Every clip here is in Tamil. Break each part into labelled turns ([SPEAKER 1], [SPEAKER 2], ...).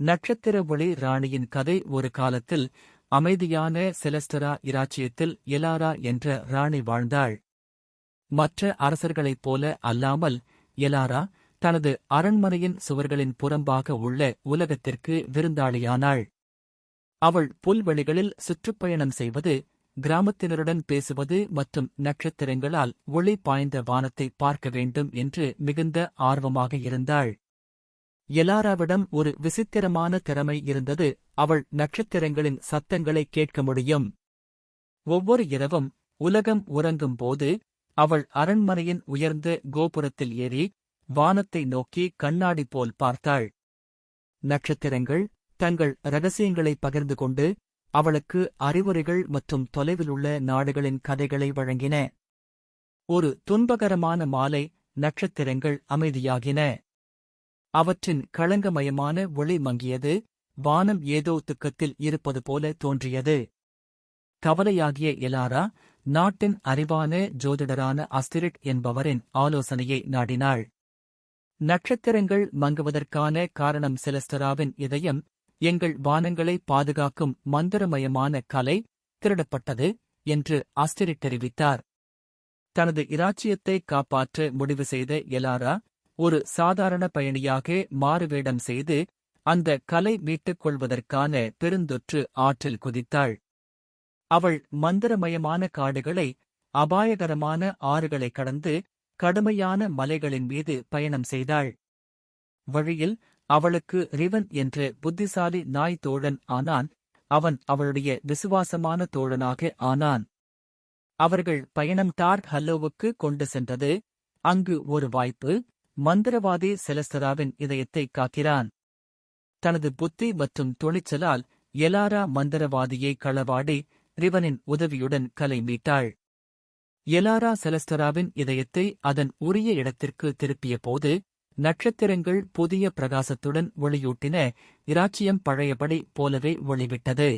[SPEAKER 1] நட்சத்திர ஒளி ராணியின் கதை. ஒரு காலத்தில் அமைதியான செலஸ்டரா இராச்சியத்தில் எலாரா என்ற ராணி வாழ்ந்தாள். மற்ற அரசர்களைப் போல அல்லாமல் எலாரா தனது அரண்மனையின் சுவர்களின் புறம்பாக உள்ள உலகத்திற்கு விருந்தாளியானாள். அவள் புல்வெளிகளில் சுற்றுப்பயணம் செய்வது, கிராமத்தினருடன் பேசுவது மற்றும் நட்சத்திரங்களால் ஒளி பாய்ந்த வானத்தை பார்க்க வேண்டும் என்று மிகுந்த ஆர்வமாக இருந்தாள். எலாராவிடம் ஒரு விசித்திரமான திறமை இருந்தது. அவள் நட்சத்திரங்களின் சத்தங்களை கேட்க முடியும். ஒவ்வொரு இரவும் உலகம் உறங்கும் போது அவள் அரண்மனையின் உயர்ந்த கோபுரத்தில் ஏறி வானத்தை நோக்கி கண்ணாடி போல் பார்த்தாள். நட்சத்திரங்கள் தங்கள் இரகசியங்களை பகிர்ந்து கொண்டு அவளுக்கு அறிவுரைகள் மற்றும் தொலைவிலுள்ள நாடுகளின் கதைகளை வழங்கின. ஒரு துன்பகரமான மாலை நட்சத்திரங்கள் அமைதியாகின. அவற்றின் களங்கமயமான ஒளி மங்கியது. வானம் ஏதோ துக்கத்தில் இருப்பது போல தோன்றியது. கவலையாகிய எலாரா நாட்டின் அறிவான ஜோதிடரான அஸ்திரிட் என்பவரின் ஆலோசனையை நாடினாள். நட்சத்திரங்கள் மங்குவதற்கான காரணம் செலஸ்டராவின் இதயம், எங்கள் வானங்களை பாதுகாக்கும் மந்திரமயமான கலை திருடப்பட்டது என்று அஸ்டிரிட் தெரிவித்தார். தனது இராச்சியத்தை காப்பாற்ற முடிவு செய்த எலாரா ஒரு சாதாரண பயணியாக மாறுவேடம் செய்து அந்த கலை மீட்டுக் கொள்வதற்கான பெருந்தொற்று ஆற்றில் குதித்தாள். அவள் மந்திரமயமான காடுகளை, அபாயகரமான ஆறுகளை கடந்து கடுமையான மலைகளின் மீது பயணம் செய்தாள். வழியில் அவளுக்கு ரிவன் என்ற புத்திசாலி நாய் தோழன் ஆனான். அவன் அவளுடைய விசுவாசமான தோழனாக ஆனான். அவர்கள் பயணம் டார்க் ஹல்லோவுக்கு கொண்டு சென்றது. அங்கு ஒரு வாய்ப்பு, மந்திரவாதி செலஸ்டராவின் இதயத்தை காக்கிறான். தனது புத்தி மற்றும் துணிச்சலால் எலாரா மந்திரவாதியை களவாடி ரிவனின் உதவியுடன் கலை மீட்டாள். எலாரா செலஸ்டராவின் இதயத்தை அதன் உரிய இடத்திற்கு திருப்பிய போது நட்சத்திரங்கள் புதிய பிரகாசத்துடன் ஒளியூட்டின. இராச்சியம் பழையபடி போலவே ஒளிவிட்டது.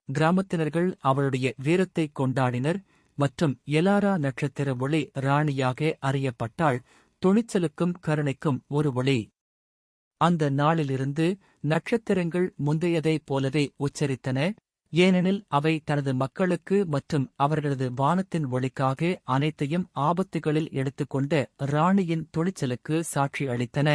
[SPEAKER 1] கிராமத்தினர்கள் அவளுடைய வீரத்தை கொண்டாடினர் மற்றும் எலாரா நட்சத்திர ஒளி ராணியாக அறியப்பட்டாள். துணிச்சலுக்கும் கருணைக்கும் ஒரு ஒளி. அந்த நாளிலிருந்து நட்சத்திரங்கள் முந்தையதைப் போலவே உச்சரித்தன, ஏனெனில் அவை தனது மக்களுக்கு மற்றும் அவர்களது வானத்தின் ஒளிக்காக அனைத்தையும் ஆபத்துகளில் எடுத்துக்கொண்ட ராணியின் துணிச்சலுக்கு சாட்சி அளித்தன.